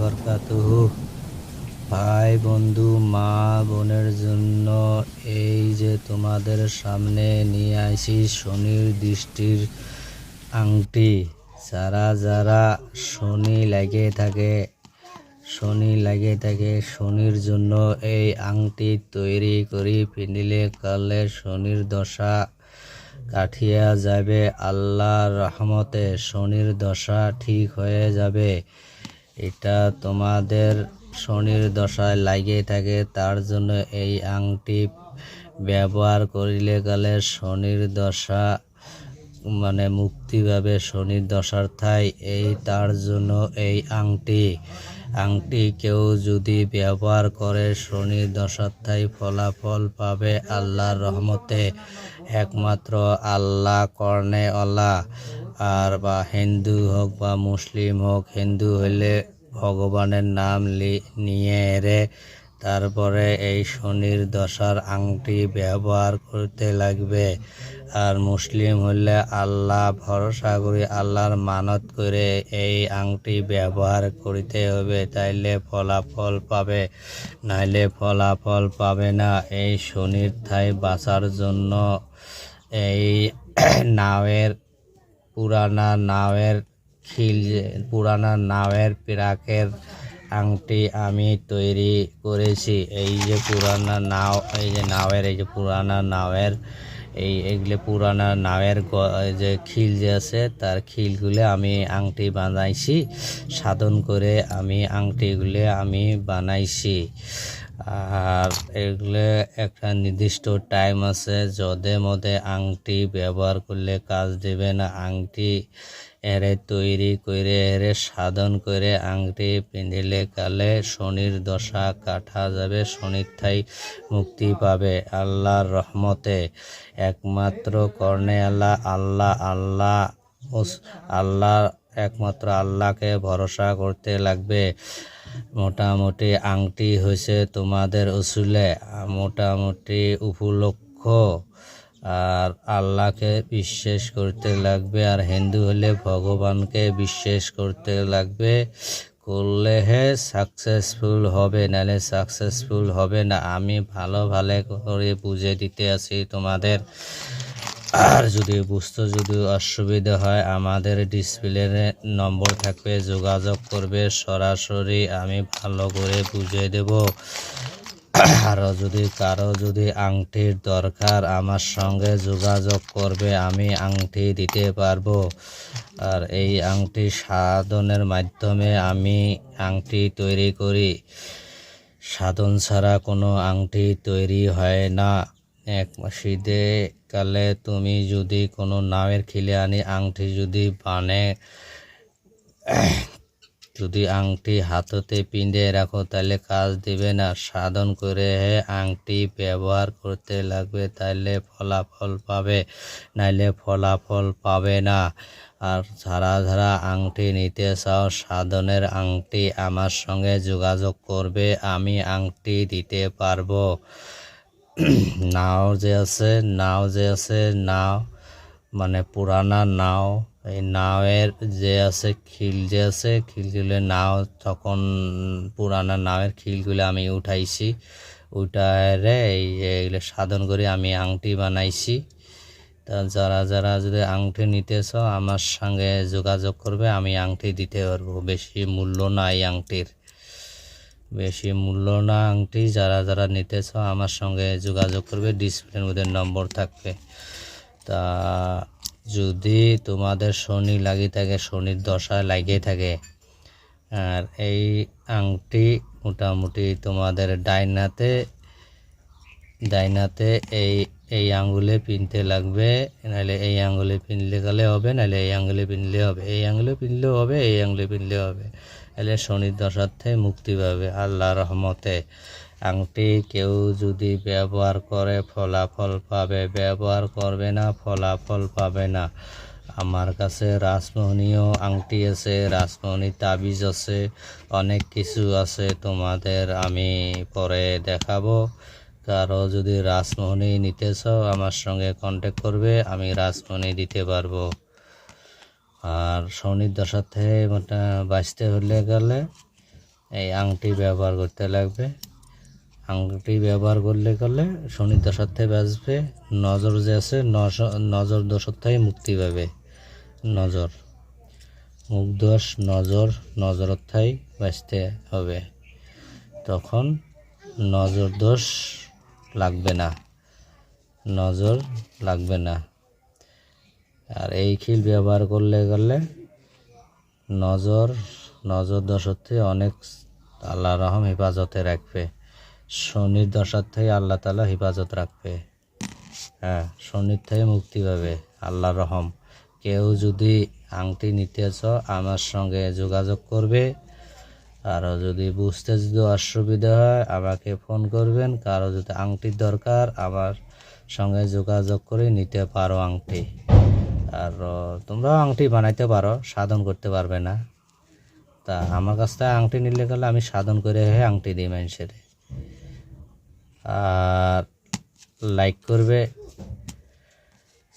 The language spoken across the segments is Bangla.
বারাকাতুহু। ভাই বন্ধু মা বোনের জন্য এই যে তোমাদের সামনে নিয়ে আসি শনির দৃষ্টির আংটি। যারা যারা শনি লাগে থাকে শনির জন্য এই আংটি তৈরি করি পিন্দিলে কালে শনির দশা কাটিয়া যাবে। আল্লাহর রহমতে শনির দশা ঠিক হয়ে যাবে। এটা তোমাদের শনির দশায় লাগে থাকে তার জন্য এই আংটি ব্যবহার করিলে গেলে শনির দশা মুক্তি পাবে শনির দশার ঠাই এই তার জন্য এই আংটি কেউ যদি ব্যবহার করে শনির দশার ঠাই ফলাফল পাবে আল্লাহর রহমতে। একমাত্র আল্লাহ কর্ণে আল্লাহ আর বা হিন্দু হোক বা মুসলিম হোক, হিন্দু হলে ভগবানের নাম নিয়ে রে তারপরে এই শনির দশার আংটি ব্যবহার করতে লাগবে। আর মুসলিম হলে আল্লাহ ভরসা করে আল্লাহর মানত করে এই আংটি ব্যবহার করতে হবে, তাইলে ফলাফল পাবে, নাইলে ফলাফল পাবে না। এই শনির ঠাই বাঁচার জন্য এই পুরানা নাওয়ের পিরাকের আংটি আমি তৈরি করেছি। এই যে পুরানা নাও, এই যে নাওয়ের, এই যে পুরানা নাওয়ের এইগুলো পুরানা নাওয়ের যে খিল যে আছে তার খিলগুলো আমি আংটি বানাইছি, সাধন করে আমি আংটিগুলো আমি বানাইছি। আর এগুলো একটা নির্দিষ্ট টাইম আছে, যদে মধ্যে আংটি ব্যবহার করলে কাজ দেবে না। আংটি এরে তৈরি করে এরে সাধন করে আংটি পিন্ধিলে কালে শনির দশা কাটা যাবে, শনির ঠাই মুক্তি পাবে আল্লাহর রহমতে। একমাত্র কর্ণে আল্লাহ একমাত্র আল্লাহকে ভরসা করতে লাগবে। মোটামুটি আংটি হয়েছে তোমাদের উসুলে মোটামুটি উপলক্ষ, আর আল্লাহকে বিশ্বাস করতে লাগবে। আর হিন্দু হলে ভগবানকে বিশ্বাস করতে লাগবে, করলে সাকসেসফুল হবে, নাহলে সাকসেসফুল হবে না। আমি ভালো করে বুঝে দিতে আছি তোমাদের। আর যদি অসুবিধা হয় আমাদের ডিসপ্লে নম্বর থাকবে, যোগাযোগ করবে সরাসরি, আমি ভালো করে বুঝিয়ে দেব। আরও কারো যদি আংটির দরকার আমার সঙ্গে যোগাযোগ করবে, আমি আংটি দিতে পারবো। আর এই আংটি সাধনের মাধ্যমে আমি আংটি তৈরি করি, সাধন ছাড়া কোনো আংটি তৈরি হয় না। এক শীতে কালে তুমি যদি কোনো নাওয়ের খিলে আনি আংটি যদি আংটি হাততে পিঁধে রাখো তাহলে কাজ দিবে না। সাধন করে আংটি ব্যবহার করতে লাগবে, তাহলে ফলাফল পাবে, নাইলে ফলাফল পাবে না। আর যারা আংটি নিতে চাও সাধনের আংটি আমার সঙ্গে যোগাযোগ করবে, আমি আংটি দিতে পারবো। নাও পুরানা নাও, এই নাওয়ের যে আছে খিলগুলো নাও তখন পুরানা নাওয়ের খিলগুলো আমি উঠাইছি, এইগুলো সাধন করে আমি আংটি বানাইছি। তা যারা যদি আংটি নিতে চাও আমার সঙ্গে যোগাযোগ করবে, আমি আংটি দিতে পারবো। বেশি মূল্য না এই আংটির, আংটি যারা নিতে চাও আমার সঙ্গে যোগাযোগ করবে, ডিসপ্লের মধ্যে নম্বর থাকবে। তা যদি তোমাদের শনি লাগিয়ে থাকে, শনির দশা লাগিয়ে থাকে, আর এই আংটি মোটামুটি তোমাদের ডাইনাতে এই আঙ্গুলে পিনতে লাগবে, নাহলে এই আঙ্গুলে পিনলে গেলে হবে, নাহলে এই আঙ্গুলে পিনলে হবে, এই আঙ্গুলে পিনলেও হবে, এই আঙ্গুলে পিনলে হবে। এলে শনির দশার থেকে মুক্তি পাবে আল্লাহ রহমতে। আংটি কেউ যদি ব্যবহার করে ফলাফল পাবে, ব্যবহার করবে না ফলাফল পাবে না। আমার কাছে রাসমণিও আংটি আছে, রাসমণি তাবিজ আছে, অনেক কিছু আছে, তোমাদের আমি পরে দেখাবো। কারো যদি রাসমণি নিতে চাও আমার সঙ্গে কন্ট্যাক্ট করবে, আমি রাসমণি দিতে পারবো। আর শনির দশা থেকে বাঁচতে হলে গেলে এই আংটি ব্যবহার করতে লাগবে। আংটি ব্যবহার করলে শনির দশার থেকে বাঁচবে। নজর যে আছে নজর দোষের থেকে মুক্তি পাবে। নজর মুখ দোষ নজরের থেকে বাঁচতে হবে, তখন নজর দোষ লাগবে না, নজর লাগবে না। আর এই খিল ব্যবহার করলে নজর দশার থেকে অনেক আল্লাহ রহম হেফাজতে রাখবে। শনির দশার থেকে আল্লাহ তাআলা হেফাজত রাখবে। হ্যাঁ, শনির থেকে মুক্তি পাবে আল্লাহ রহম। কেউ যদি আংটি নিতে চাও আমার সঙ্গে যোগাযোগ করবে। আরও যদি বুঝতে যদি অসুবিধা হয় আমাকে ফোন করবেন। কারো যদি আংটির দরকার আমার সঙ্গে যোগাযোগ করে নিতে পারো আংটি। আর তোমরা আংটি বানাইতে পারো, সাধন করতে পারবে না। তা আমার কাছ থেকে আংটি নিলে গেলে আমি সাধন করে আংটি দিই মানুষের। আর লাইক করবে,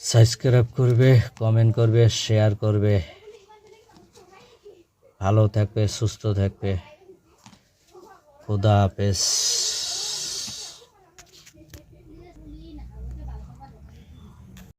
সাবস্ক্রাইব করবে, কমেন্ট করবে, শেয়ার করবে। ভালো থাকবে, সুস্থ থাকবে। খুদা হাফেজ।